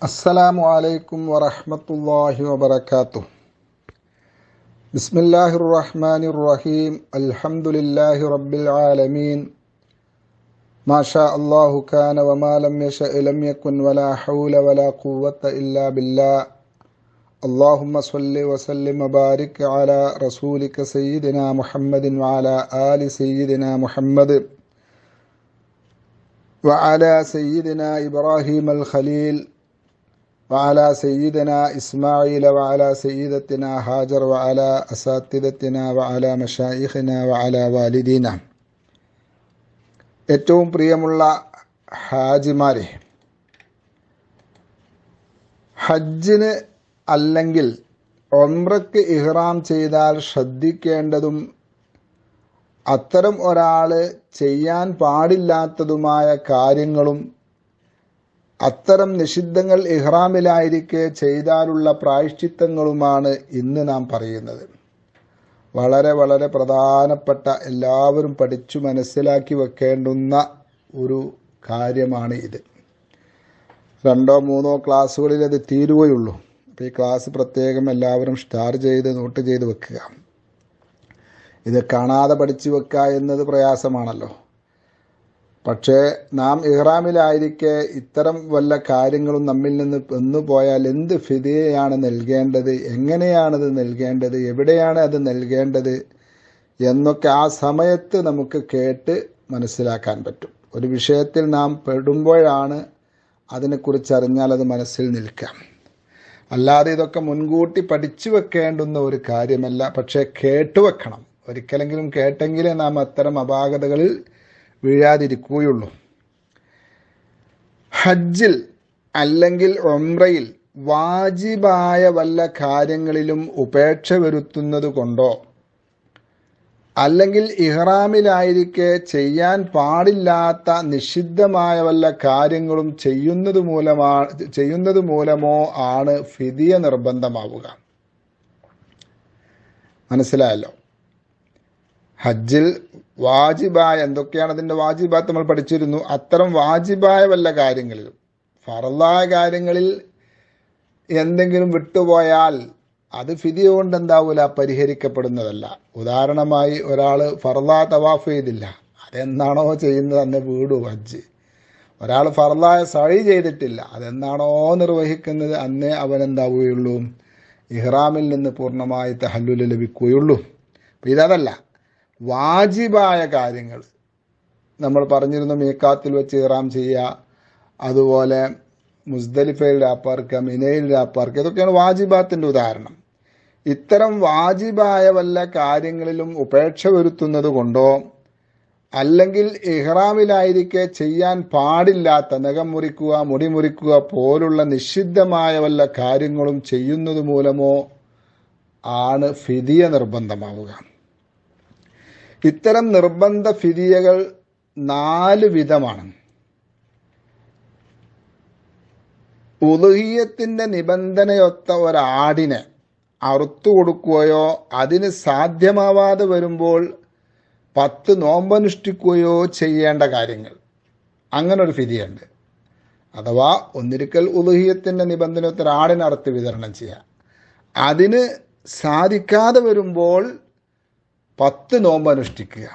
അസ്സലാമു അലൈക്കും വറഹ്മത്തുള്ളാഹി വബറകാതുഹു. ബിസ്മില്ലാഹിർ റഹ്മാനിർ റഹീം. അൽഹംദുലില്ലാഹി റബ്ബിൽ ആലമീൻ. മാഷാ അല്ലാഹു കാന വമാ ലം യശഅ ലം യകുൻ വലാ ഹൗല വലാ ഖുവത ഇല്ലാ ബില്ലാഹ്. അല്ലാഹുമ്മ സ്വല്ലി വസല്ലിം വബാരിക് അലാ റസൂലിക സയ്യിദിനാ മുഹമ്മദിൻ വഅലാ ആലി സയ്യിദിനാ മുഹമ്മദ് വഅലാ സയ്യിദിനാ ഇബ്രാഹീമൽ ഖലീൽ وعلى سيدنا إسماعيل وعلى سيدتنا هاجر وعلى أساتذتنا وعلى مشايخنا وعلى والدينا. ഏറ്റവും പ്രിയമുള്ള ഹാജിമാരെ, ഹജ്ജിന് അല്ലെങ്കിൽ ഉംറയ്ക്ക് ഇഹ്റാം ചെയ്താൽ ശ്രദ്ധിക്കേണ്ടതും അത്തരം ഒരാൾ ചെയ്യാൻ പാടില്ലാത്തതുമായ കാര്യങ്ങളും അത്തരം നിഷിദ്ധങ്ങൾ ഇഹ്റാമിലായിരിക്കെ ചെയ്താലുള്ള പ്രായശ്ചിത്തങ്ങളുമാണ് ഇന്ന് നാം പറയുന്നത്. വളരെ വളരെ പ്രധാനപ്പെട്ട, എല്ലാവരും പഠിച്ചു മനസ്സിലാക്കി വെക്കേണ്ടുന്ന ഒരു കാര്യമാണ് ഇത്. 2 or 3 ക്ലാസ്സുകളിൽ അത് തീരുകയുള്ളൂ. അപ്പോൾ ഈ ക്ലാസ് പ്രത്യേകം എല്ലാവരും സ്റ്റാർ ചെയ്ത് നോട്ട് ചെയ്ത് വെക്കുക. ഇത് കാണാതെ പഠിച്ചു വെക്കുക എന്നത് പ്രയാസമാണല്ലോ. പക്ഷേ നാം ഇഹ്റാമിലായിരിക്കെ ഇത്തരം വല്ല കാര്യങ്ങളും നമ്മിൽ നിന്ന് വന്നു പോയാൽ എന്ത് ഫിദിയയാണ് നൽകേണ്ടത്, എങ്ങനെയാണത് നൽകേണ്ടത്, എവിടെയാണ് അത് നൽകേണ്ടത് എന്നൊക്കെ ആ സമയത്ത് നമുക്ക് കേട്ട് മനസ്സിലാക്കാൻ പറ്റും. ഒരു വിഷയത്തിൽ നാം പെടുമ്പോഴാണ് അതിനെക്കുറിച്ച് അറിഞ്ഞാൽ അത് മനസ്സിൽ നിൽക്കാം. അല്ലാതെ ഇതൊക്കെ മുൻകൂട്ടി പഠിച്ചു വെക്കേണ്ടുന്ന ഒരു കാര്യമല്ല. പക്ഷേ കേട്ടുവെക്കണം. ഒരിക്കലെങ്കിലും കേട്ടെങ്കിലേ നാം അത്തരം അപാകതകളിൽ വീഴാതിരിക്കുകയുള്ളൂ. ഹജ്ജിൽ അല്ലെങ്കിൽ ഉംറയിൽ വാജിബായ വല്ല കാര്യങ്ങളിലും ഉപേക്ഷ വരുത്തുന്നത് കൊണ്ടോ അല്ലെങ്കിൽ ഇഹ്റാമിലായിരിക്കെ ചെയ്യാൻ പാടില്ലാത്ത നിഷിദ്ധമായ വല്ല കാര്യങ്ങളും ചെയ്യുന്നത് മൂലമോ ആണ് ഫിദിയ നിർബന്ധമാവുക. മനസ്സിലായല്ലോ? ഹജ്ജിൽ വാജിബായ എന്തൊക്കെയാണ് അതിൻ്റെ വാജിബാത്ത് നമ്മൾ പഠിച്ചിരുന്നു. അത്തരം വാജിബായ വല്ല കാര്യങ്ങളിലും, ഫർളായ കാര്യങ്ങളിൽ എന്തെങ്കിലും വിട്ടുപോയാൽ അത് ഫിദിയ കൊണ്ട് എന്താവൂല, പരിഹരിക്കപ്പെടുന്നതല്ല. ഉദാഹരണമായി ഒരാൾ ഫർളാ തവാഫ് ചെയ്തില്ല, അതെന്താണോ ചെയ്യുന്നത് അന്ന് വീടു ഹജ്ജ്. ഒരാൾ ഫർളായ സഅി ചെയ്തിട്ടില്ല, അതെന്താണോ നിർവഹിക്കുന്നത് അന്നേ അവനെന്താവുകയുള്ളൂ, ഇഹ്റാമിൽ നിന്ന് പൂർണ്ണമായി തഹല്ലുൽ ലഭിക്കുകയുള്ളൂ. അപ്പം ഇതല്ല, വാജിബായ കാര്യങ്ങൾ നമ്മൾ പറഞ്ഞിരുന്നു. മീഖാത്തിൽ വെച്ച് ഇഹ്റാം ചെയ്യുക, അതുപോലെ മുസ്ദലിഫയിൽ രാപ്പാർക്കുക, മിനയിൽ രാപ്പാർക്കുക, ഇതൊക്കെയാണ് വാജിബാത്തിൻ്റെ ഉദാഹരണം. ഇത്തരം വാജിബായ വല്ല കാര്യങ്ങളിലും ഉപേക്ഷ വരുത്തുന്നത് കൊണ്ടോ അല്ലെങ്കിൽ ഇഹ്റാമിലായിരിക്കെ ചെയ്യാൻ പാടില്ലാത്ത നഖം മുറിക്കുക, മുടി മുറിക്കുക പോലുള്ള നിഷിദ്ധമായ വല്ല കാര്യങ്ങളും ചെയ്യുന്നത് മൂലമോ ആണ് ഫിദിയ നിർബന്ധമാവുക. ഇത്തരം നിർബന്ധ ഫിദിയകൾ 4 വിധമാണ്. ഉളുഹിയ്യത്തിന്റെ നിബന്ധനയൊത്ത ഒരാടിനെ അറുത്തു കൊടുക്കുകയോ അതിന് സാധ്യമാവാതെ വരുമ്പോൾ 10 നോമ്പനുഷ്ഠിക്കുകയോ ചെയ്യേണ്ട കാര്യങ്ങൾ, അങ്ങനൊരു ഫിദിയുണ്ട്. അഥവാ ഒന്നിരിക്കൽ ഉളുഹിയ്യത്തിന്റെ നിബന്ധനയൊത്ത ഒരാടിനെ അറുത്ത് വിതരണം ചെയ്യുക. അതിന് സാധിക്കാതെ വരുമ്പോൾ 10 നോമ്പ് അനുഷ്ഠിക്കുക.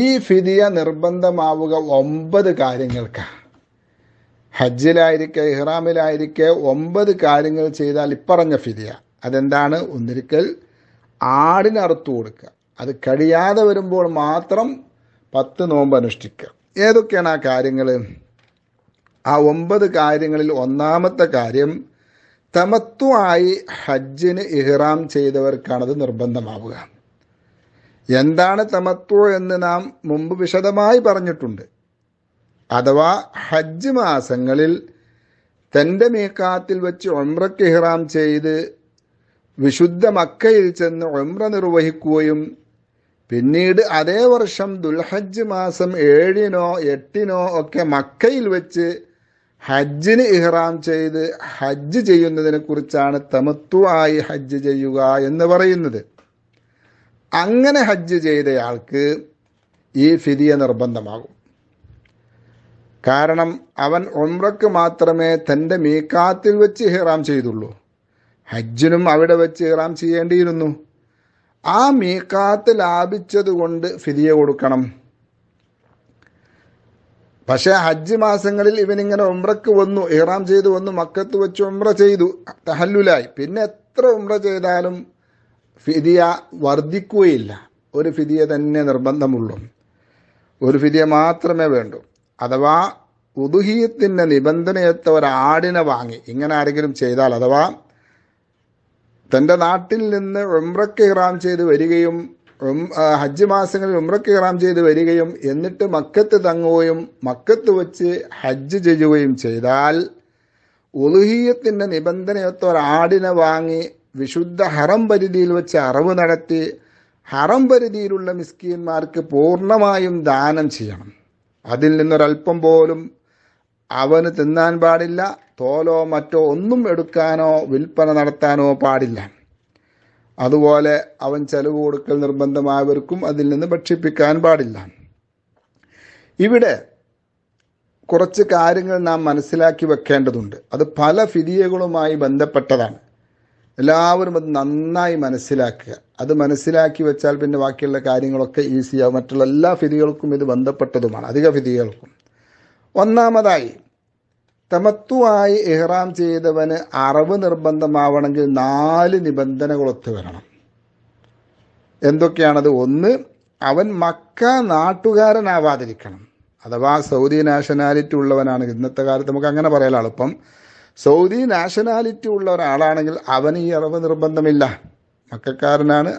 ഈ ഫിദിയ നിർബന്ധമാവുക 9 കാര്യങ്ങൾക്കാണ്. ഹജ്ജിലായിരിക്കെ ഇഹ്റാമിലായിരിക്കെ 9 കാര്യങ്ങൾ ചെയ്താൽ ഇപ്പറഞ്ഞ ഫിദിയ. അതെന്താണ്? ഒന്നിരിക്കൽ ആടിന് അറുത്തു കൊടുക്കുക, അത് കഴിയാതെ വരുമ്പോൾ മാത്രം 10 നോമ്പ് അനുഷ്ഠിക്കുക. ഏതൊക്കെയാണ് ആ കാര്യങ്ങൾ? ആ 9 കാര്യങ്ങളിൽ ഒന്നാമത്തെ കാര്യം, തമത്തുആയി ഹജ്ജിന് ഇഹ്റാം ചെയ്തവർക്കാണത് നിർബന്ധമാവുക. എന്താണ് തമത്തു എന്ന് നാം മുമ്പ് വിശദമായി പറഞ്ഞിട്ടുണ്ട്. അഥവാ ഹജ്ജ് മാസങ്ങളിൽ തൻ്റെ മീഖാത്തിൽ വെച്ച് ഉംറയ്ക്ക് ഇഹ്റാം ചെയ്ത് വിശുദ്ധ മക്കയിൽ ചെന്ന് ഉംറ നിർവഹിക്കുകയും പിന്നീട് അതേ വർഷം ദുൽഹജ്ജ് മാസം 7-നോ 8-നോ ഒക്കെ മക്കയിൽ വെച്ച് ഹജ്ജിന് ഇഹ്റാം ചെയ്ത് ഹജ്ജ് ചെയ്യുന്നതിനെ കുറിച്ചാണ് തമത്തുആയി ഹജ്ജ് ചെയ്യുക എന്ന് പറയുന്നത്. അങ്ങനെ ഹജ്ജ് ചെയ്തയാൾക്ക് ഈ ഫിദിയ നിർബന്ധമാകും. കാരണം അവൻ ഉംറക്ക് മാത്രമേ തൻ്റെ മീക്കാത്തിൽ വെച്ച് ഇഹ്റാം ചെയ്തുള്ളൂ. ഹജ്ജിനും അവിടെ വെച്ച് ഇഹ്റാം ചെയ്യേണ്ടിയിരുന്നു. ആ മീക്കാത്ത് ലാഭിച്ചത് കൊണ്ട് ഫിദിയ കൊടുക്കണം. പക്ഷേ ഹജ്ജ് മാസങ്ങളിൽ ഇവനിങ്ങനെ ഉംറക്ക് വന്നു, ഇഹ്റാം ചെയ്തു വന്നു, മക്കത്ത് വെച്ച് ഉംറ ചെയ്തു, തഹല്ലുലായി. പിന്നെ എത്ര ഉംറ ചെയ്താലും ഫിദിയ വർദ്ധിക്കുകയില്ല. ഒരു ഫിദിയ തന്നെ നിർബന്ധമുള്ളൂ, ഒരു ഫിദിയ മാത്രമേ വേണ്ടൂ. അഥവാ ഉദുഹിയത്തിൻ്റെ നിബന്ധനയത്ത ഒരാടിനെ വാങ്ങി ഇങ്ങനെ ആരെങ്കിലും ചെയ്താൽ, അഥവാ തൻ്റെ നാട്ടിൽ നിന്ന് ഉംറക്ക് ഇഹ്റാം ചെയ്ത് വരികയും ഹജ്ജ് മാസങ്ങളിൽ ഉംറക്ക് ഇഹ്റാം ചെയ്ത് വരികയും എന്നിട്ട് മക്കത്ത് തങ്ങുകയും മക്കത്ത് വെച്ച് ഹജ്ജ് ചെയ്യുകയും ചെയ്താൽ, ഉളുഹിയത്തിൻ്റെ നിബന്ധനയൊത്ത ഒരാടിനെ വാങ്ങി വിശുദ്ധ ഹറം പരിധിയിൽ വെച്ച് അറവ് നടത്തി ഹറം പരിധിയിലുള്ള മിസ്കീന്മാർക്ക് പൂർണ്ണമായും ദാനം ചെയ്യണം. അതിൽ നിന്നൊരൽപ്പം പോലും അവന് തിന്നാൻ പാടില്ല. തോലോ മറ്റോ ഒന്നും എടുക്കാനോ വിൽപ്പന നടത്താനോ പാടില്ല. അതുപോലെ അവൻ ചെലവ് കൊടുക്കൽ നിർബന്ധമായവർക്കും അതിൽ നിന്ന് ഭക്ഷിപ്പിക്കാൻ പാടില്ല. ഇവിടെ കുറച്ച് കാര്യങ്ങൾ നാം മനസ്സിലാക്കി വെക്കേണ്ടതുണ്ട്. അത് പല ഫിദിയകളുമായി ബന്ധപ്പെട്ടതാണ്. എല്ലാവരും അത് നന്നായി മനസ്സിലാക്കുക. അത് മനസ്സിലാക്കി വെച്ചാൽ പിന്നെ ബാക്കിയുള്ള കാര്യങ്ങളൊക്കെ ഈസിയാവും. മറ്റുള്ള എല്ലാ ഫിദികൾക്കും ഇത് ബന്ധപ്പെട്ടതുമാണ്, അധിക ഫിദികൾക്കും. ഒന്നാമതായി, തമത്തുവായി ഇഹ്റാം ചെയ്തവന് അറവ് നിർബന്ധമാവണമെങ്കിൽ 4 നിബന്ധനകളൊത്ത് വരണം. എന്തൊക്കെയാണത്? 1, അവൻ മക്ക നാട്ടുകാരനാവാതിരിക്കണം. അഥവാ സൗദി നാഷണാലിറ്റി ഉള്ളവനാണെങ്കിൽ, ഇന്നത്തെ കാലത്ത് നമുക്ക് അങ്ങനെ പറയാൻ എളുപ്പം, സൗദി നാഷണാലിറ്റി ഉള്ള ഒരാളാണെങ്കിൽ അവന് ഈ അറവ് നിർബന്ധമില്ല. മക്കക്കാരനാണ്,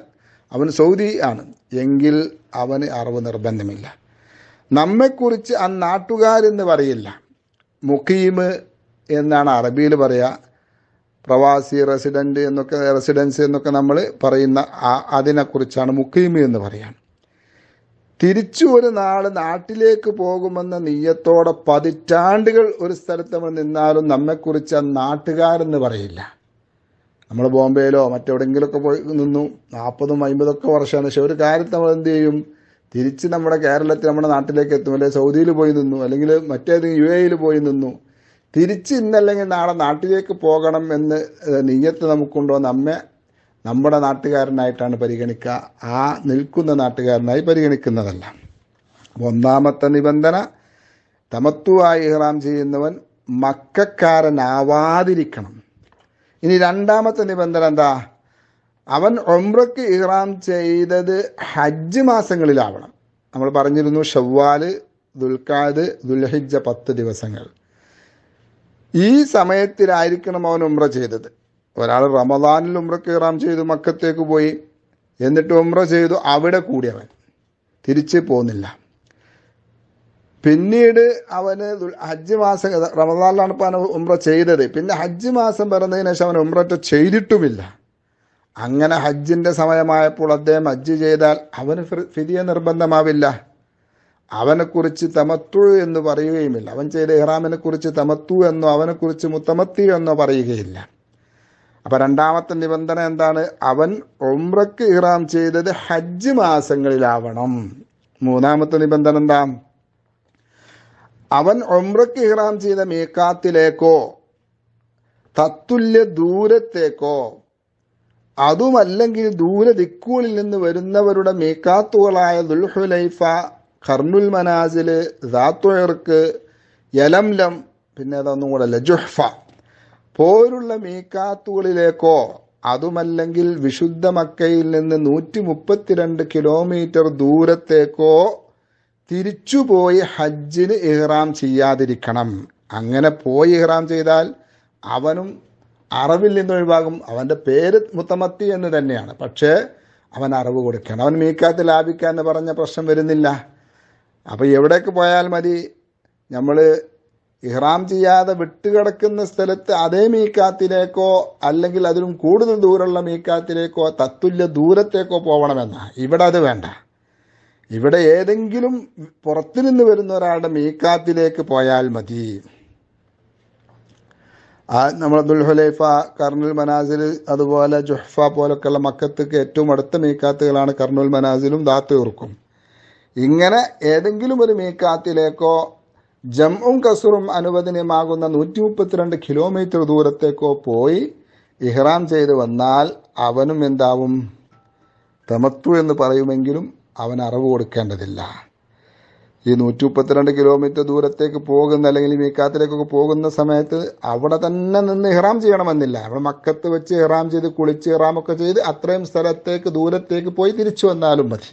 അവൻ സൗദി ആണ് എങ്കിൽ അവന് അറവ് നിർബന്ധമില്ല. നമ്മെക്കുറിച്ച് ആ നാട്ടുകാരെന്ന് പറയില്ല, മുഖീമ് എന്നാണ് അറബിയിൽ പറയുക. പ്രവാസി, റെസിഡൻസ് എന്നൊക്കെ നമ്മൾ പറയുന്ന അതിനെക്കുറിച്ചാണ് മുഖീമ് എന്ന് പറയാം. തിരിച്ചു ഒരു നാൾ നാട്ടിലേക്ക് പോകുമെന്ന നീയത്തോടെ പതിറ്റാണ്ടുകൾ ഒരു സ്ഥലത്ത് നമ്മൾ നിന്നാലും നമ്മെക്കുറിച്ച് ആ നാട്ടുകാരെന്ന് പറയില്ല. നമ്മൾ ബോംബെയിലോ മറ്റെവിടെയെങ്കിലുമൊക്കെ പോയി നിന്നു 40-50 വർഷമാണ്. പക്ഷെ ഒരു കാര്യത്തിൽ നമ്മൾ എന്ത് ചെയ്യും? തിരിച്ച് നമ്മുടെ കേരളത്തിൽ നമ്മുടെ നാട്ടിലേക്ക് എത്തും, അല്ലെങ്കിൽ സൗദിയിൽ പോയി നിന്നു, അല്ലെങ്കിൽ മറ്റേതെങ്കിലും UAE പോയി നിന്നു. തിരിച്ച് ഇന്നല്ലെങ്കിൽ നാളെ നാട്ടിലേക്ക് പോകണം എന്ന് നിയ്യത്ത് നമുക്കുണ്ടോ? നമ്മെ നമ്മുടെ നാട്ടുകാരനായിട്ടാണ് പരിഗണിക്കുക, ആ നിൽക്കുന്ന നാട്ടുകാരനായി പരിഗണിക്കുന്നതല്ല. ഒന്നാമത്തെ നിബന്ധന, തമത്തുവായി ഇഹ്റാം ചെയ്യുന്നവൻ മക്കക്കാരനാവാതിരിക്കണം. ഇനി രണ്ടാമത്തെ നിബന്ധന എന്താ? അവൻ ഉംറക്ക് ഇഹ്റാം ചെയ്തത് ഹജ്ജ് മാസങ്ങളിലാവണം. നമ്മൾ പറഞ്ഞിരുന്നു ഷവ്വാല്, ദുൽഖഅദ്, ദുൽഹിജ്ജ 10 ദിവസങ്ങൾ. ഈ സമയത്തിലായിരിക്കണം അവൻ ഉംറ ചെയ്തത്. ഒരാൾ റമദാനിൽ ഉംറക്ക് ഇഹ്റാം ചെയ്തു, മക്കത്തേക്ക് പോയി, എന്നിട്ട് ഉംറ ചെയ്തു, അവിടെ കൂടിയവൻ തിരിച്ച് പോകുന്നില്ല. പിന്നീട് അവന് ഹജ്ജ് മാസം, റമദാനിലാണ് ഇപ്പോൾ അവൻ ഉംറ ചെയ്തത്, പിന്നെ ഹജ്ജ് മാസം പിറന്നതിന് ശേഷം അവൻ ഉംറ ചെയ്തിട്ടുമില്ല. അങ്ങനെ ഹജ്ജിൻ്റെ സമയമായപ്പോൾ അദ്ദേഹം ഹജ്ജ് ചെയ്താൽ അവന് ഫിദിയ നിർബന്ധമാവില്ല. അവനെക്കുറിച്ച് തമത്തു എന്ന് പറയുകയുമില്ല. അവൻ ചെയ്ത ഇഹ്റാമിനെ കുറിച്ച് തമത്തു എന്നോ അവനെക്കുറിച്ച് മുത്തമത്തി എന്നോ പറയുകയില്ല. അപ്പം രണ്ടാമത്തെ നിബന്ധന എന്താണ്? അവൻ ഉംറക്ക് ഇഹ്റാം ചെയ്തത് ഹജ്ജ് മാസങ്ങളിലാവണം. മൂന്നാമത്തെ നിബന്ധന എന്താ? അവൻ ഉംറക്ക് ഇഹ്റാം ചെയ്ത മീഖാത്തിലേക്കോ തത്തുല്യ ദൂരത്തേക്കോ അതുമല്ലെങ്കിൽ ദൂരെ ദിക്കുകളിൽ നിന്ന് വരുന്നവരുടെ മീഖാത്തുകളായ ദുൽഹുലൈഫ, ഖർനുൽ മനാസില്, ദാത്തു ഇർക്ക്, യലംലം, പിന്നെ അതൊന്നും കൂടെ അല്ല, ജുഹ്ഫ പോലുള്ള മീഖാത്തുകളിലേക്കോ അതുമല്ലെങ്കിൽ വിശുദ്ധ മക്കയിൽ നിന്ന് 132 കിലോമീറ്റർ ദൂരത്തേക്കോ തിരിച്ചുപോയി ഹജ്ജിന് ഇഹ്റാം ചെയ്യാതിരിക്കണം. അങ്ങനെ പോയി ഇഹ്റാം ചെയ്താൽ അവനും അറവിൽ നിന്ന് ഒഴിവാകും. അവൻ്റെ പേര് മുത്തമത്തി എന്ന് തന്നെയാണ്, പക്ഷേ അവൻ അറവ് കൊടുക്കണം. അവൻ മീക്കാത്ത് ലാഭിക്കുക എന്ന് പറഞ്ഞ പ്രശ്നം വരുന്നില്ല. അപ്പോൾ എവിടേക്ക് പോയാൽ മതി? നമ്മൾ ഇഹ്റാം ചെയ്യാതെ വിട്ടുകിടക്കുന്ന സ്ഥലത്ത് അതേ മീക്കാത്തിലേക്കോ അല്ലെങ്കിൽ അതിലും കൂടുതൽ ദൂരമുള്ള മീക്കാത്തിലേക്കോ തത്തുല്യ ദൂരത്തേക്കോ പോകണമെന്നാ. ഇവിടെ അത് വേണ്ട. ഇവിടെ ഏതെങ്കിലും പുറത്തു നിന്ന് വരുന്ന ഒരാളുടെ മീക്കാത്തിലേക്ക് പോയാൽ മതി. നമ്മൾ ദുൽഹുലൈഫ, കർനുൽ മനാസിൽ, അതുപോലെ ജുഹ്ഫ പോലൊക്കെയുള്ള മക്കത്തേക്ക് ഏറ്റവും അടുത്ത മീക്കാത്തുകളാണ് കർനുൽ മനാസിലും ദാത്ത് ഇർക്കും. ഇങ്ങനെ ഏതെങ്കിലും ഒരു മീക്കാത്തിലേക്കോ ജംഉം കസുറും അനുവദനീയമാകുന്ന 132 കിലോമീറ്റർ ദൂരത്തേക്കോ പോയി ഇഹ്റാം ചെയ്ത് വന്നാൽ അവനും എന്താവും? തമത്തു എന്ന് പറയുമെങ്കിലും അവൻ അറവ് കൊടുക്കേണ്ടതില്ല. ഈ 132 കിലോമീറ്റർ ദൂരത്തേക്ക് പോകുന്ന അല്ലെങ്കിൽ മീക്കാത്തിലേക്കൊക്കെ പോകുന്ന സമയത്ത് അവിടെ തന്നെ നിന്ന് ഇഹ്റാം ചെയ്യണമെന്നില്ല. അവിടെ മക്കത്ത് വെച്ച് ഇഹ്റാം ചെയ്ത് കുളിച്ച് ഇഹ്റാമൊക്കെ ചെയ്ത് അത്രയും സ്ഥലത്തേക്ക് ദൂരത്തേക്ക് പോയി തിരിച്ചു വന്നാലും മതി.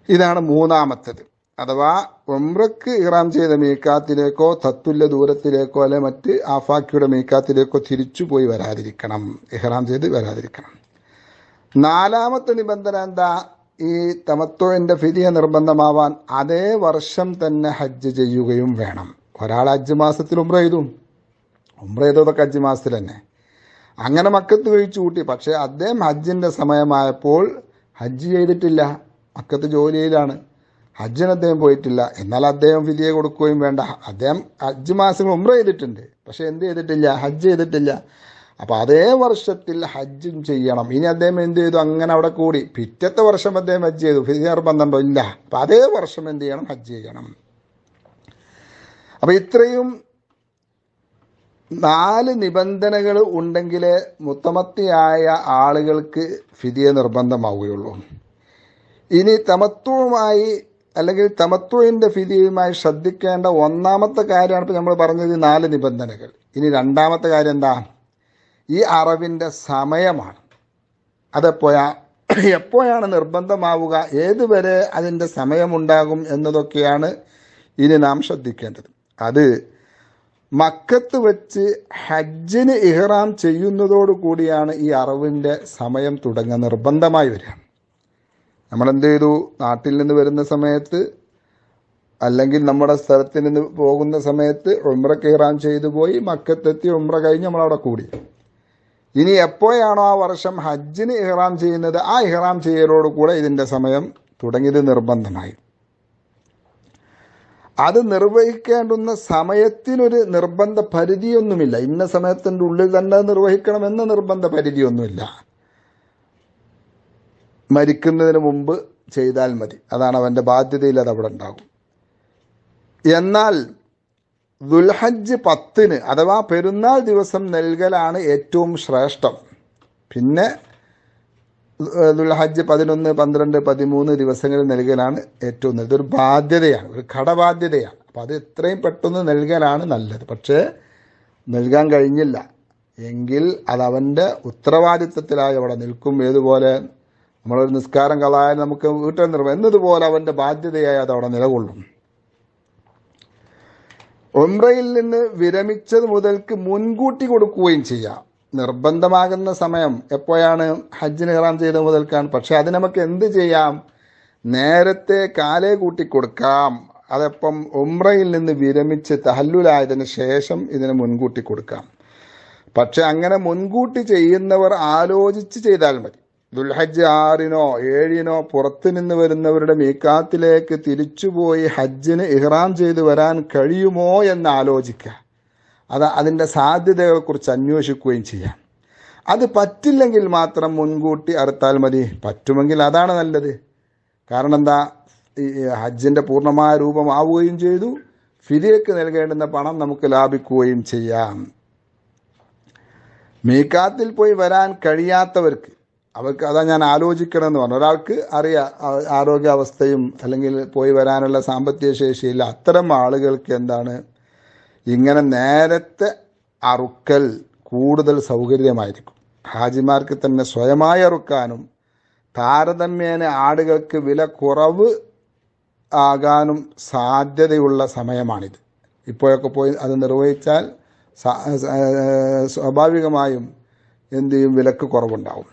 ഇതാണ് മൂന്നാമത്തേത്. അഥവാ ഉംറക്ക് ഇഹ്റാം ചെയ്ത മീക്കാത്തിലേക്കോ തത്തുല്യ ദൂരത്തിലേക്കോ അല്ലെ മറ്റ് ആഫാക്കിയുടെ മീക്കാത്തിലേക്കോ തിരിച്ചു പോയി വരാതിരിക്കണം, ഇഹ്റാം ചെയ്ത് വരാതിരിക്കണം. നാലാമത്തെ നിബന്ധന എന്താ? ഈ തമത്തുവിന്റെ ഫിദിയ നിർബന്ധമാവാൻ അതേ വർഷം തന്നെ ഹജ്ജ് ചെയ്യുകയും വേണം. ഒരാൾ ഹജ്ജ് മാസത്തിൽ ഉംറ ചെയ്തതൊക്കെ ഹജ്ജ് മാസത്തിൽ തന്നെ അങ്ങനെ മക്കത്ത് കഴിച്ചു കൂട്ടി. പക്ഷെ അദ്ദേഹം ഹജ്ജിന്റെ സമയമായപ്പോൾ ഹജ്ജ് ചെയ്തിട്ടില്ല, മക്കത്ത് ജോലിയിലാണ്, ഹജ്ജിന് അദ്ദേഹം പോയിട്ടില്ല. എന്നാൽ അദ്ദേഹം ഫിദിയ കൊടുക്കുകയും വേണ്ട. അദ്ദേഹം ഹജ്ജ് മാസങ്ങൾ ഉംറ ചെയ്തിട്ടുണ്ട്, പക്ഷെ എന്ത് ചെയ്തിട്ടില്ല? ഹജ്ജ് ചെയ്തിട്ടില്ല. അപ്പൊ അതേ വർഷത്തിൽ ഹജ്ജും ചെയ്യണം. ഇനി അദ്ദേഹം എന്ത് ചെയ്തു? അങ്ങനെ അവിടെ കൂടി പിറ്റത്തെ വർഷം അദ്ദേഹം ഹജ്ജ് ചെയ്തു, ഫിദിയ നിർബന്ധമുണ്ടോ? ഇല്ല. അപ്പൊ അതേ വർഷം എന്ത് ചെയ്യണം? ഹജ്ജ് ചെയ്യണം. അപ്പൊ ഇത്രയും 4 നിബന്ധനകൾ ഉണ്ടെങ്കിലേ മുത്തമത്തിയായ ആളുകൾക്ക് ഫിദിയ നിർബന്ധമാവുകയുള്ളൂ. ഇനി തമത്തുവുമായി അല്ലെങ്കിൽ തമത്തുവിന്റെ ഫിദിയുമായി ശ്രദ്ധിക്കേണ്ട ഒന്നാമത്തെ കാര്യമാണ് ഇപ്പൊ നമ്മൾ പറഞ്ഞത്, 4 നിബന്ധനകൾ. ഇനി രണ്ടാമത്തെ കാര്യം എന്താ? ഈ അറവിന്റെ സമയമാണ്. എപ്പോഴാണ് നിർബന്ധമാവുക, ഏതുവരെ അതിന്റെ സമയമുണ്ടാകും എന്നതൊക്കെയാണ് ഇനി നാം ശ്രദ്ധിക്കേണ്ടത്. അത് മക്കത്ത് വെച്ച് ഹജ്ജിന് ഇഹ്റാം ചെയ്യുന്നതോടു കൂടിയാണ് ഈ അറവിന്റെ സമയം തുടങ്ങുക, നിർബന്ധമായി വരിക. നമ്മളെന്ത് ചെയ്തു? നാട്ടിൽ നിന്ന് വരുന്ന സമയത്ത് അല്ലെങ്കിൽ നമ്മുടെ സ്ഥലത്ത് നിന്ന് പോകുന്ന സമയത്ത് ഉംറക്ക് ഇഹ്റാം ചെയ്തു പോയി, മക്കത്തെത്തി ഉംറ കഴിഞ്ഞ് നമ്മളവിടെ കൂടി. ഇനി എപ്പോഴാണോ ആ വർഷം ഹജ്ജിന് ഇഹ്റാം ചെയ്യുന്നത്, ആ ഇഹ്റാം ചെയ്യലോട് കൂടെ ഇതിന്റെ സമയം തുടങ്ങിയത് നിർബന്ധമായി. അത് നിർവഹിക്കേണ്ടുന്ന സമയത്തിനൊരു നിർബന്ധ പരിധിയൊന്നുമില്ല. ഇന്ന സമയത്തിൻ്റെ ഉള്ളിൽ തന്നെ നിർവഹിക്കണമെന്ന നിർബന്ധ പരിധിയൊന്നുമില്ല. മരിക്കുന്നതിന് മുമ്പ് ചെയ്താൽ മതി, അതാണ് അവന്റെ ബാധ്യതയിൽ അത് അവിടെ ഉണ്ടാകും. എന്നാൽ ദുൽഹജ്ജ് 10 അഥവാ പെരുന്നാൾ ദിവസം നൽകലാണ് ഏറ്റവും ശ്രേഷ്ഠം. പിന്നെ ദുൽഹജ്ജ് 11, 12, 13 ദിവസങ്ങളിൽ നൽകലാണ് ഏറ്റവും നല്ലത്. ഇതൊരു ബാധ്യതയാണ്, ഒരു കടബാധ്യതയാണ്. അപ്പം അത് എത്രയും പെട്ടെന്ന് നൽകലാണ് നല്ലത്. പക്ഷേ നൽകാൻ കഴിഞ്ഞില്ല എങ്കിൽ അത് അവൻ്റെ ഉത്തരവാദിത്വത്തിലായി അവിടെ നിൽക്കും. ഏതുപോലെ നമ്മളൊരു നിസ്കാരം കളായാൽ നമുക്ക് വീട്ടിൽ എന്നതുപോലെ അവൻ്റെ ബാധ്യതയായി അത് അവിടെ നിലകൊള്ളും. ഉംറയിൽ നിന്ന് വിരമിച്ചത് മുതൽക്ക് മുൻകൂട്ടി കൊടുക്കുകയും ചെയ്യാം. നിർബന്ധമാകുന്ന സമയം എപ്പോഴാണ്? ഹജ്ജിന് ഇഹ്റാം ചെയ്ത മുതൽക്കാണ്. പക്ഷെ അത് നമുക്ക് എന്ത് ചെയ്യാം? നേരത്തെ കാലേ കൂട്ടി കൊടുക്കാം. അതെപ്പം ഉംറയിൽ നിന്ന് വിരമിച്ച് തഹല്ലുലായതിന് ശേഷം ഇതിന് മുൻകൂട്ടി കൊടുക്കാം. പക്ഷെ അങ്ങനെ മുൻകൂട്ടി ചെയ്യുന്നവർ ആലോചിച്ച് ചെയ്താൽ മതി. ദുൽഹജ്ജ് 6-നോ 7-നോ പുറത്തു നിന്ന് വരുന്നവരുടെ മീക്കാത്തിലേക്ക് തിരിച്ചുപോയി ഹജ്ജിന് ഇഹ്റാം ചെയ്ത് വരാൻ കഴിയുമോ എന്ന് ആലോചിക്കുക. അതിൻ്റെ സാധ്യതകളെക്കുറിച്ച് അന്വേഷിക്കുകയും ചെയ്യാം. അത് പറ്റില്ലെങ്കിൽ മാത്രം മുൻകൂട്ടി അറുത്താൽ മതി. പറ്റുമെങ്കിൽ അതാണ് നല്ലത്. കാരണം എന്താ? ഈ ഹജ്ജിൻ്റെ പൂർണ്ണമായ രൂപമാവുകയും ചെയ്തു, ഫിദിയക്ക് നൽകേണ്ടുന്ന പണം നമുക്ക് ലാഭിക്കുകയും ചെയ്യാം. മീക്കാത്തിൽ പോയി വരാൻ കഴിയാത്തവർക്ക്, അവർക്ക് അതാ ഞാൻ ആലോചിക്കണമെന്ന് പറഞ്ഞു. ഒരാൾക്ക് അറിയാം ആരോഗ്യാവസ്ഥയും അല്ലെങ്കിൽ പോയി വരാനുള്ള സാമ്പത്തിക ശേഷിയില്ല. അത്തരം ആളുകൾക്ക് എന്താണ്, ഇങ്ങനെ നേരത്തെ അറുക്കൽ കൂടുതൽ സൗകര്യമായിരിക്കും. ഹാജിമാർക്ക് തന്നെ സ്വയമായി അറുക്കാനും താരതമ്യേന ആടുകൾക്ക് വില കുറവ് ആകാനും സാധ്യതയുള്ള സമയമാണിത്. ഇപ്പോഴൊക്കെ പോയി അത് നിർവഹിച്ചാൽ സ്വാഭാവികമായും എന്ത് ചെയ്യും? വിലക്ക് കുറവുണ്ടാവും.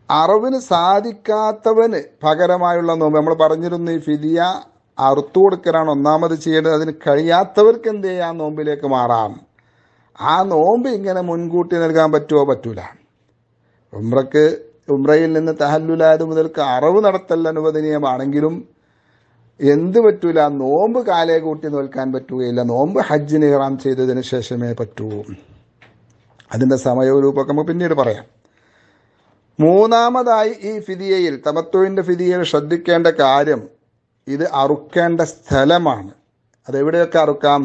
അറവിന് സാധിക്കാത്തവന് പകരമായുള്ള നോമ്പ് നമ്മൾ പറഞ്ഞിരുന്നു. ഈ ഫിദിയ അറുത്തു കൊടുക്കലാണ് ഒന്നാമത് ചെയ്യേണ്ടത്. അതിന് കഴിയാത്തവർക്ക് എന്ത് ചെയ്യാം? നോമ്പിലേക്ക് മാറാം. ആ നോമ്പ് ഇങ്ങനെ മുൻകൂട്ടി നൽകാൻ പറ്റുമോ? പറ്റൂല. ഉംറയിൽ നിന്ന് തഹല്ലുലായത് മുതൽക്ക് അറവ് നടത്തൽ അനുവദനീയമാണെങ്കിലും എന്ത് പറ്റൂല? നോമ്പ് കാലേ കൂട്ടി നോൽക്കാൻ പറ്റുകയില്ല. നോമ്പ് ഹജ്ജിന് ഇഹ്റാം ചെയ്തതിന് ശേഷമേ പറ്റൂ. അതിന്റെ സമയവും രൂപമൊക്കെ നമുക്ക് പിന്നീട് പറയാം. മൂന്നാമതായി ഈ ഫിദിയയിൽ, തമത്തുവിന്റെ ഫിദിയയിൽ ശ്രദ്ധിക്കേണ്ട കാര്യം, ഇത് അറുക്കേണ്ട സ്ഥലമാണ്. അതെവിടെയൊക്കെ അറുക്കാം?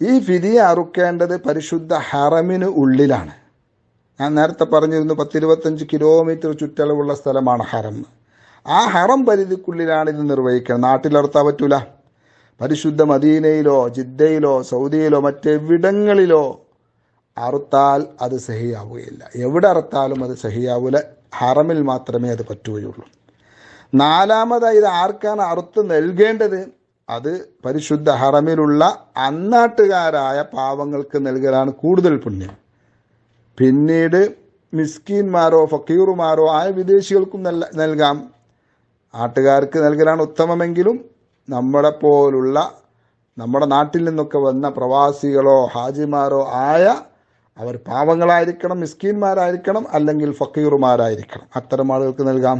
ഈ ഫിദിയ അറുക്കേണ്ടത് പരിശുദ്ധ ഹറമിന് ഉള്ളിലാണ്. ഞാൻ നേരത്തെ പറഞ്ഞിരുന്നു 10-25 കിലോമീറ്റർ ചുറ്റളവുള്ള സ്ഥലമാണ് ഹറം. ആ ഹറം പരിധിക്കുള്ളിലാണ് ഇത് നിർവഹിക്കുന്നത്. നാട്ടിലറുത്താൻ പറ്റൂല. പരിശുദ്ധ മദീനയിലോ ജിദ്ദയിലോ സൗദിയിലോ മറ്റെവിടങ്ങളിലോ അറുത്താൽ അത് സഹിയാവുകയില്ല. എവിടെ അറുത്താലും അത് സഹിയാവൂല. ഹറമിൽ മാത്രമേ അത് പറ്റുകയുള്ളൂ. നാലാമതായി ഇത് ആർക്കാണ് അറുത്ത് നൽകേണ്ടത്? അത് പരിശുദ്ധ ഹറമിലുള്ള അന്നാട്ടുകാരായ പാവങ്ങൾക്ക് നൽകലാണ് കൂടുതൽ പുണ്യം. പിന്നീട് മിസ്കീന്മാരോ ഫക്കീറുമാരോ ആയ വിദേശികൾക്കും നൽകാം. നാട്ടുകാർക്ക് നൽകലാണ് ഉത്തമമെങ്കിലും നമ്മളെപ്പോലുള്ള നമ്മുടെ നാട്ടിൽ നിന്നൊക്കെ വന്ന പ്രവാസികളോ ഹാജിമാരോ ആയ അവർ പാവങ്ങളായിരിക്കണം, മിസ്കീന്മാരായിരിക്കണം, അല്ലെങ്കിൽ ഫക്കീറുമാരായിരിക്കണം. അത്തരം ആളുകൾക്ക് നൽകാം.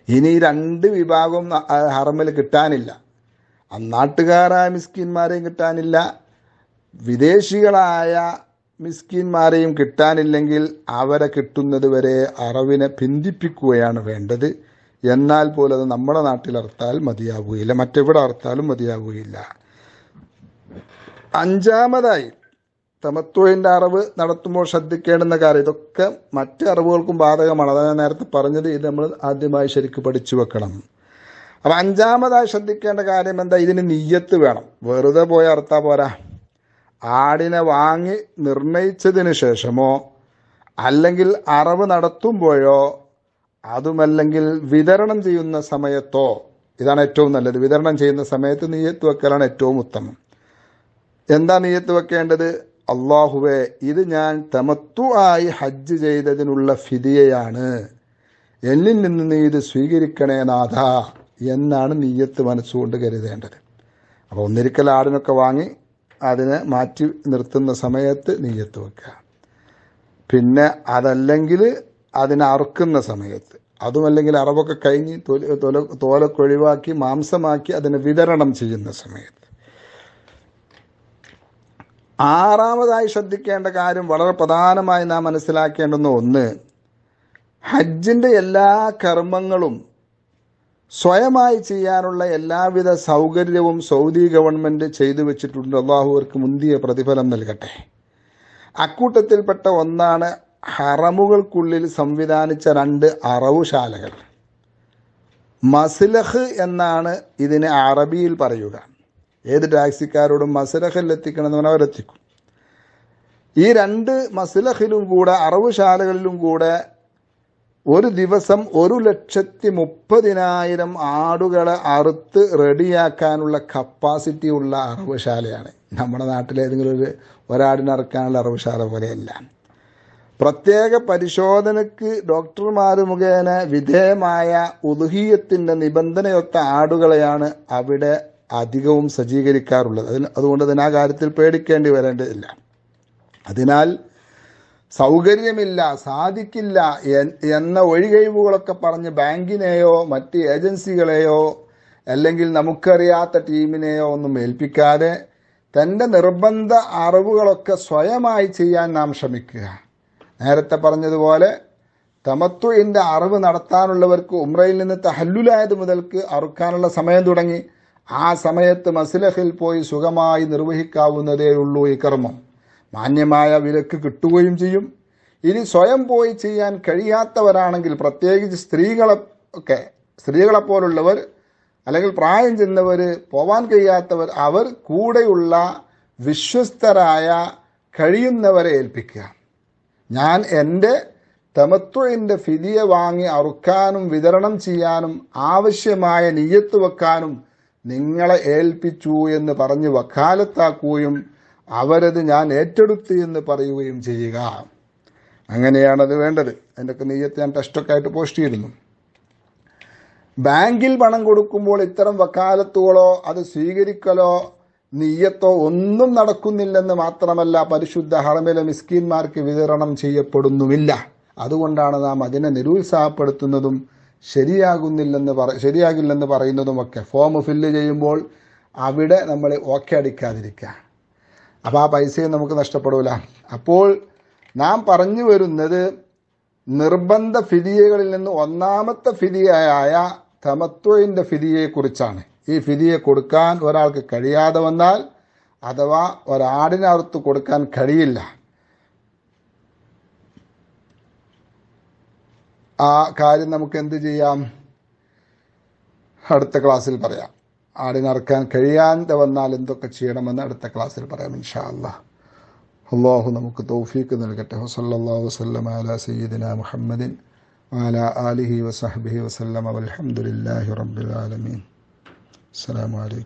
ഇനി 2 വിഭാഗവും ഹറമിൽ കിട്ടാനില്ല. അന്നാട്ടുകാരായ മിസ്കീന്മാരെയും കിട്ടാനില്ല, വിദേശികളായ മിസ്കീന്മാരെയും കിട്ടാനില്ലെങ്കിൽ അവരെ കിട്ടുന്നത് വരെ അറവിനെ പിന്തിപ്പിക്കുകയാണ് വേണ്ടത്. എന്നാൽ പോലും അത് നമ്മുടെ നാട്ടിൽ അറുത്താൽ മതിയാവുകയില്ല, മറ്റെവിടെ അറുത്താലും മതിയാവുകയില്ല. 5-മതായി തമത്തുവിൻ്റെ അറിവ് നടത്തുമ്പോൾ ശ്രദ്ധിക്കേണ്ടുന്ന കാര്യം, ഇതൊക്കെ മറ്റ് അറിവുകൾക്കും ബാധകമാണ്. അതാണ് ഞാൻ നേരത്തെ പറഞ്ഞത്. ഇത് നമ്മൾ ആദ്യമായി ശരിക്കും പഠിച്ചു വെക്കണം. അപ്പം 5-മതായി ശ്രദ്ധിക്കേണ്ട കാര്യം എന്താ? ഇതിന് നിയ്യത്ത് വേണം. വെറുതെ പോയി അറുത്താൽ പോരാ. ആടിനെ വാങ്ങി നിർണയിച്ചതിന് ശേഷമോ അല്ലെങ്കിൽ അറവ് നടത്തുമ്പോഴോ അതുമല്ലെങ്കിൽ വിതരണം ചെയ്യുന്ന സമയത്തോ, ഇതാണ് ഏറ്റവും നല്ലത്. വിതരണം ചെയ്യുന്ന സമയത്ത് നിയ്യത്ത് വെക്കലാണ് ഏറ്റവും ഉത്തമം. എന്താ നിയ്യത്ത് വെക്കേണ്ടത്? അല്ലാഹുവേ, ഇത് ഞാൻ തമത്തു ആയി ഹജ്ജ് ചെയ്തതിനുള്ള ഫിദിയയാണ്, എന്നിൽ നിന്ന് നീ ഇത് സ്വീകരിക്കണേ നാഥ എന്നാണ് നിയ്യത്ത് മനസ്സുകൊണ്ട് കരുതേണ്ടത്. അപ്പോൾ ഒന്നിരിക്കൽ ആടിനൊക്കെ വാങ്ങി അതിനെ മാറ്റി നിർത്തുന്ന സമയത്ത് നിയ്യത്ത് വെക്കുക. പിന്നെ അതല്ലെങ്കിൽ അതിനെ അറുക്കുന്ന സമയത്ത്, അതുമല്ലെങ്കിൽ അറവൊക്കെ കഴിഞ്ഞ് തോലൊക്കെ ഒഴിവാക്കി മാംസമാക്കി അതിനെ വിതരണം ചെയ്യുന്ന സമയത്ത്. 6-മതായി ശ്രദ്ധിക്കേണ്ട കാര്യം, വളരെ പ്രധാനമായി നാം മനസ്സിലാക്കേണ്ടുന്ന ഒന്ന്, ഹജ്ജിൻ്റെ എല്ലാ കർമ്മങ്ങളും സ്വയമായി ചെയ്യാനുള്ള എല്ലാവിധ സൗകര്യവും സൗദി ഗവൺമെൻറ് ചെയ്തു വെച്ചിട്ടുണ്ട്. അള്ളാഹു അവർക്ക് മുന്തിയ പ്രതിഫലം നൽകട്ടെ. അക്കൂട്ടത്തിൽപ്പെട്ട ഒന്നാണ് ഹറമുകൾക്കുള്ളിൽ സംവിധാനിച്ച 2 അറവുശാലകൾ. മസ്ലഹ് എന്നാണ് ഇതിന് അറബിയിൽ പറയുക. ഏത് ടാക്സിക്കാരോടും മസ്ലഹിൽ എത്തിക്കണമെന്ന് പറഞ്ഞാൽ അവരെത്തിക്കും. ഈ 2 മസ്ലഹിലും കൂടെ അറവുശാലകളിലും കൂടെ ഒരു ദിവസം 1,30,000 ആടുകളെ അറുത്ത് റെഡിയാക്കാനുള്ള കപ്പാസിറ്റി ഉള്ള അറവുശാലയാണ്. നമ്മുടെ നാട്ടിലേതെങ്കിലും ഒരാടിനെ അറുക്കാനുള്ള അറവുശാല പോലെയല്ല. പ്രത്യേക പരിശോധനയ്ക്ക് ഡോക്ടർമാർ മുഖേന വിധേയമായ ഉദ്ഹിയത്തിൻ്റെ നിബന്ധനയൊത്ത ആടുകളെയാണ് അവിടെ അധികവും സജ്ജീകരിക്കാറുള്ളത്. അതുകൊണ്ട് തന്നെ ആ കാര്യത്തിൽ പേടിക്കേണ്ടി വരേണ്ടതില്ല. അതിനാൽ സൗകര്യമില്ല, സാധിക്കില്ല എന്ന ഒഴികഴിവുകളൊക്കെ പറഞ്ഞ് ബാങ്കിനെയോ മറ്റ് ഏജൻസികളെയോ അല്ലെങ്കിൽ നമുക്കറിയാത്ത ടീമിനെയോ ഒന്നും ഏൽപ്പിക്കാതെ തൻ്റെ നിർബന്ധ അറിവുകളൊക്കെ സ്വയമായി ചെയ്യാൻ നാം ശ്രമിക്കുക. നേരത്തെ പറഞ്ഞതുപോലെ തമത്തുഇൻ്റെ അറിവ് നടത്താനുള്ളവർക്ക് ഉംറയിൽ നിന്ന് തഹല്ലുലായത് മുതൽക്ക് അറുക്കാനുള്ള സമയം തുടങ്ങി. ആ സമയത്ത് മസ്ലഹിൽ പോയി സുഖമായി നിർവഹിക്കാവുന്നതേ ഉള്ളൂ ഈ കർമ്മം. മാന്യമായ വിലക്ക് കിട്ടുകയും ചെയ്യും. ഇനി സ്വയം പോയി ചെയ്യാൻ കഴിയാത്തവരാണെങ്കിൽ, പ്രത്യേകിച്ച് സ്ത്രീകളെപ്പോലുള്ളവർ അല്ലെങ്കിൽ പ്രായം ചെന്നവർ, പോവാൻ കഴിയാത്തവർ, അവർ കൂടെയുള്ള വിശ്വസ്തരായ കഴിയുന്നവരെ ഏൽപ്പിക്കുക. ഞാൻ എൻ്റെ തമത്തുഇൻ്റെ ഫിദിയ വാങ്ങി അറുക്കാനും വിതരണം ചെയ്യാനും ആവശ്യമായ നിയ്യത്ത് വെക്കാനും നിങ്ങളെ ഏൽപ്പിച്ചു എന്ന് പറഞ്ഞ് വക്കാലത്താക്കുകയും അവരത് ഞാൻ ഏറ്റെടുത്തു എന്ന് പറയുകയും ചെയ്യുക. അങ്ങനെയാണത് വേണ്ടത്. അതിൻ്റെയൊക്കെ നിയ്യത്ത് ഞാൻ ടെസ്റ്റൊക്കെ ആയിട്ട് പോസ്റ്റ് ചെയ്തിരുന്നു. ബാങ്കിൽ പണം കൊടുക്കുമ്പോൾ ഇത്തരം വക്കാലത്തുകളോ അത് സ്വീകരിക്കലോ നിയ്യത്തോ ഒന്നും നടക്കുന്നില്ലെന്ന് മാത്രമല്ല, പരിശുദ്ധ ഹറമിലെ മിസ്കീന്മാർക്ക് വിതരണം ചെയ്യപ്പെടുന്നുമില്ല. അതുകൊണ്ടാണ് നാം അതിനെ നിരുത്സാഹപ്പെടുത്തുന്നതും ശരിയാകില്ലെന്ന് പറയുന്നതുമൊക്കെ. ഫോം ഫില്ല് ചെയ്യുമ്പോൾ അവിടെ നമ്മൾ ഓക്കെ അടിക്കാതിരിക്കുക. അപ്പോൾ ആ പൈസയും നമുക്ക് നഷ്ടപ്പെടില്ല. അപ്പോൾ നാം പറഞ്ഞു വരുന്നത്, നിർബന്ധ ഫിദിയകളിൽ നിന്ന് 1-മത്തെ ഫിദിയയായ തമത്തുവിൻ്റെ ഫിദിയെക്കുറിച്ചാണ്. ഈ ഫിദിയെ കൊടുക്കാൻ ഒരാൾക്ക് കഴിയാതെ വന്നാൽ, അഥവാ ഒരാടിനെ അറുത്ത് കൊടുക്കാൻ കഴിയില്ല, ആ കാര്യം നമുക്ക് എന്ത് ചെയ്യാം? അടുത്ത ക്ലാസ്സിൽ പറയാം. ആടിനറക്കാൻ കഴിയാതെ വന്നാൽ എന്തൊക്കെ ചെയ്യണമെന്ന് അടുത്ത ക്ലാസ്സിൽ പറയാം ഇൻഷാ അല്ലാഹ്. അല്ലാഹു നമുക്ക് തൗഫീഖ് നൽകട്ടെ. വസല്ലല്ലാഹു വസല്ലമ അലാ സയ്യിദിനാ മുഹമ്മദിൻ വഅലാ ആലിഹി വസഹ്ബിഹി വസല്ലമ വൽഹംദുലില്ലാഹി റബ്ബിൽ ആലമീൻ. അസ്സലാമു അലൈക്കും.